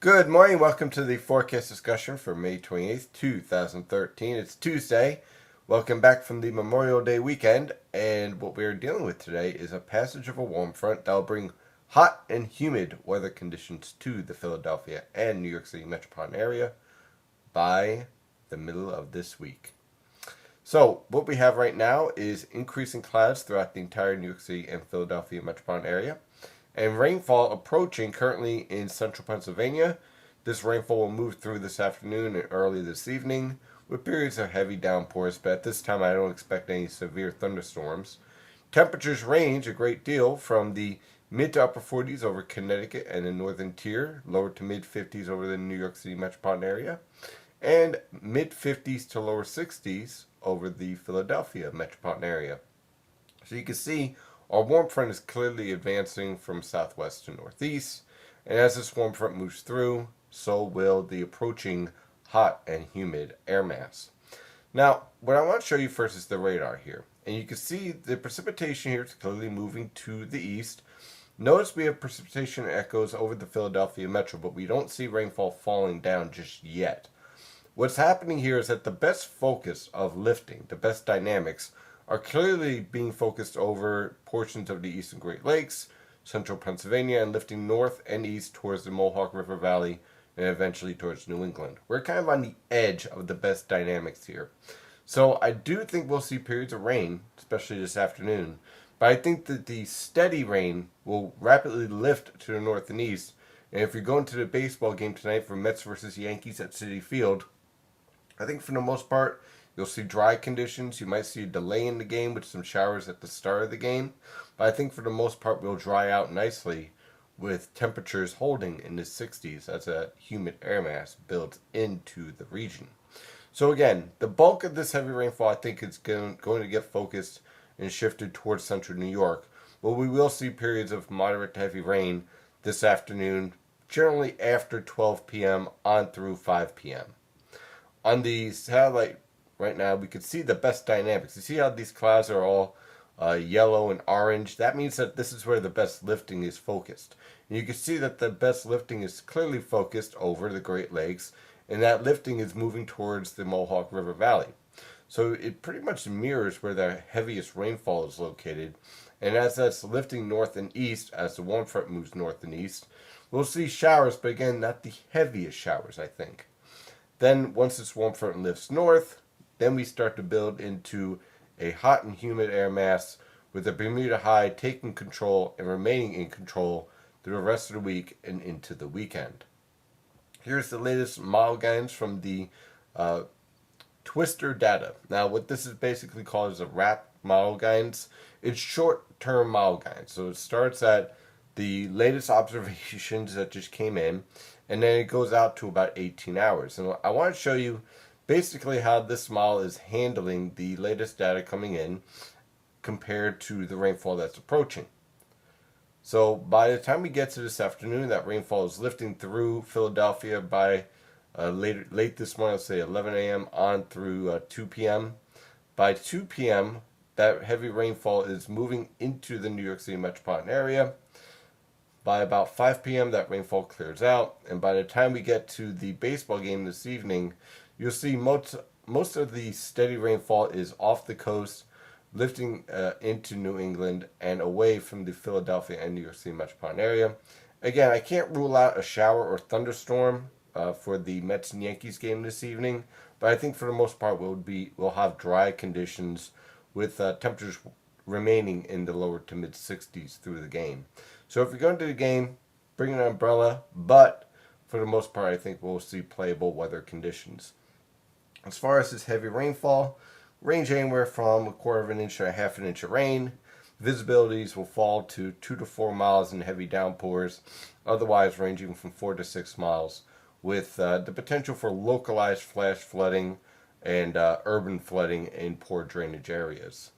Good morning. Welcome to the forecast discussion for May 28th, 2013. It's Tuesday. Welcome back from the Memorial Day weekend. And what we're dealing with today is a passage of a warm front that will bring hot and humid weather conditions to the Philadelphia and New York City metropolitan area by the middle of this week. So, what we have right now is increasing clouds throughout the entire New York City and Philadelphia metropolitan area, and rainfall approaching currently in central Pennsylvania. This rainfall will move through this afternoon and early this evening with periods of heavy downpours, but at this time I don't expect any severe thunderstorms. Temperatures range a great deal from the mid to upper 40s over Connecticut and the northern tier, lower to mid 50s over the New York City metropolitan area, and mid 50s to lower 60s over the Philadelphia metropolitan area. So you can see our warm front is clearly advancing from southwest to northeast, and as this warm front moves through, so will the approaching hot and humid air mass. Now, what I want to show you first is the radar here, and you can see the precipitation here is clearly moving to the east. Notice we have precipitation echoes over the Philadelphia metro, but we don't see rainfall falling down just yet. What's happening here is that the best focus of lifting, the best dynamics, are clearly being focused over portions of the eastern Great Lakes, central Pennsylvania, and lifting north and east towards the Mohawk River Valley and eventually towards New England. We're kind of on the edge of the best dynamics here. So I do think we'll see periods of rain, especially this afternoon, but I think that the steady rain will rapidly lift to the north and east. And if you're going to the baseball game tonight for Mets versus Yankees at Citi Field, I think for the most part, you'll see dry conditions. You might see a delay in the game with some showers at the start of the game. But I think for the most part, we'll dry out nicely with temperatures holding in the 60s as a humid air mass builds into the region. So again, the bulk of this heavy rainfall, I think, is going to get focused and shifted towards central New York. But we will see periods of moderate to heavy rain this afternoon, generally after 12 p.m. on through 5 p.m. On the satellite right now, we can see the best dynamics. You see how these clouds are all yellow and orange? That means that this is where the best lifting is focused. And you can see that the best lifting is clearly focused over the Great Lakes, and that lifting is moving towards the Mohawk River Valley. So it pretty much mirrors where the heaviest rainfall is located. And as that's lifting north and east, as the warm front moves north and east, we'll see showers, but again, not the heaviest showers, I think. Then once this warm front lifts north, then we start to build into a hot and humid air mass with the Bermuda High taking control and remaining in control through the rest of the week and into the weekend. Here's the latest model guidance from the Twister data. Now what this is basically called is a WRAP model guidance. It's short-term model guidance. So it starts at the latest observations that just came in, and then it goes out to about 18 hours. And I want to show you basically how this model is handling the latest data coming in compared to the rainfall that's approaching. So by the time we get to this afternoon, that rainfall is lifting through Philadelphia by late this morning, let's say 11 a.m. on through 2 p.m. By 2 p.m., that heavy rainfall is moving into the New York City metropolitan area. By about 5 p.m., that rainfall clears out, and by the time we get to the baseball game this evening, you'll see most of the steady rainfall is off the coast, lifting into New England and away from the Philadelphia and New York City metropolitan area. Again, I can't rule out a shower or thunderstorm for the Mets and Yankees game this evening, but I think for the most part we'll have dry conditions with temperatures remaining in the lower to mid 60s through the game. So if you're going to the game, bring an umbrella, but for the most part I think we'll see playable weather conditions. As far as this heavy rainfall, range anywhere from a quarter of an inch to a half an inch of rain. Visibilities will fall to 2 to 4 miles in heavy downpours, otherwise ranging from 4 to 6 miles, with the potential for localized flash flooding and urban flooding in poor drainage areas.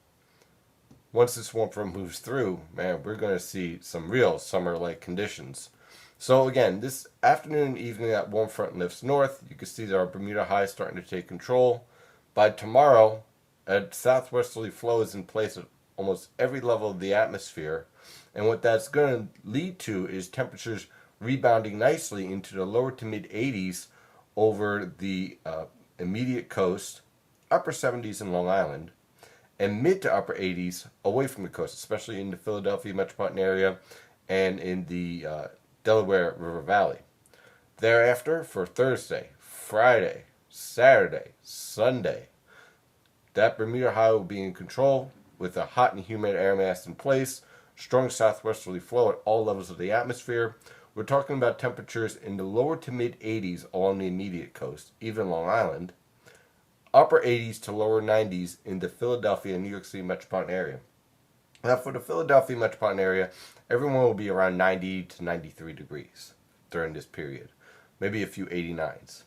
Once this warm front moves through, man, we're going to see some real summer-like conditions. So again, this afternoon and evening, that warm front lifts north. You can see that our Bermuda High is starting to take control. By tomorrow, a southwesterly flow is in place at almost every level of the atmosphere. And what that's going to lead to is temperatures rebounding nicely into the lower to mid 80s over the immediate coast, upper 70s in Long Island, and mid to upper 80s away from the coast, especially in the Philadelphia metropolitan area and in the Delaware River Valley. Thereafter, for Thursday, Friday, Saturday, Sunday, that Bermuda High will be in control with a hot and humid air mass in place, strong southwesterly flow at all levels of the atmosphere. We're talking about temperatures in the lower to mid 80s along the immediate coast, even Long Island, upper 80s to lower 90s in the Philadelphia and New York City metropolitan area. Now, for the Philadelphia metropolitan area, everyone will be around 90 to 93 degrees during this period, maybe a few 89s.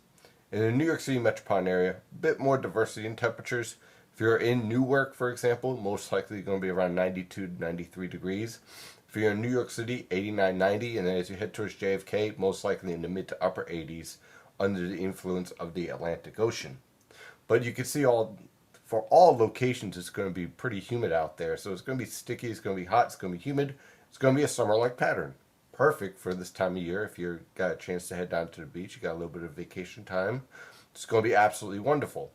In the New York City metropolitan area, a bit more diversity in temperatures. If you're in Newark, for example, most likely going to be around 92 to 93 degrees. If you're in New York City, 89, 90, and then as you head towards JFK, most likely in the mid to upper 80s under the influence of the Atlantic Ocean. But you can see for all locations, it's going to be pretty humid out there. So it's going to be sticky, it's going to be hot, it's going to be humid. It's going to be a summer-like pattern. Perfect for this time of year if you've got a chance to head down to the beach, you got a little bit of vacation time. It's going to be absolutely wonderful.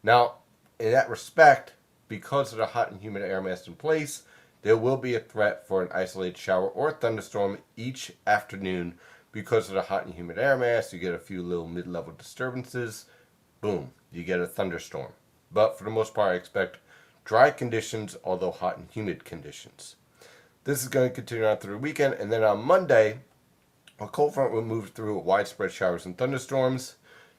Now, in that respect, because of the hot and humid air mass in place, there will be a threat for an isolated shower or thunderstorm each afternoon because of the hot and humid air mass. You get a few little mid-level disturbances. Boom, you get a thunderstorm. But for the most part, I expect dry conditions, although hot and humid conditions. This is going to continue on through the weekend, and then on Monday, a cold front will move through with widespread showers and thunderstorms.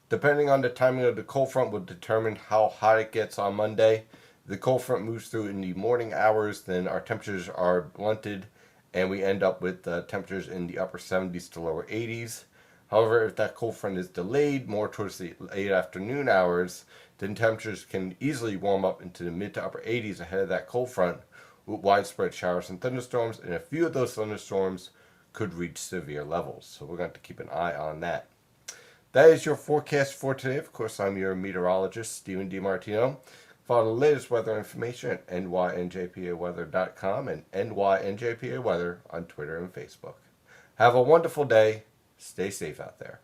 Depending on the timing of the cold front will determine how hot it gets on Monday. If the cold front moves through in the morning hours, then our temperatures are blunted, and we end up with temperatures in the upper 70s to lower 80s. However, if that cold front is delayed more towards the late afternoon hours, then temperatures can easily warm up into the mid to upper 80s ahead of that cold front with widespread showers and thunderstorms, and a few of those thunderstorms could reach severe levels. So we're going to keep an eye on that. That is your forecast for today. Of course, I'm your meteorologist, Stephen DiMartino. Follow the latest weather information at nynjpaweather.com and nynjpaweather on Twitter and Facebook. Have a wonderful day. Stay safe out there.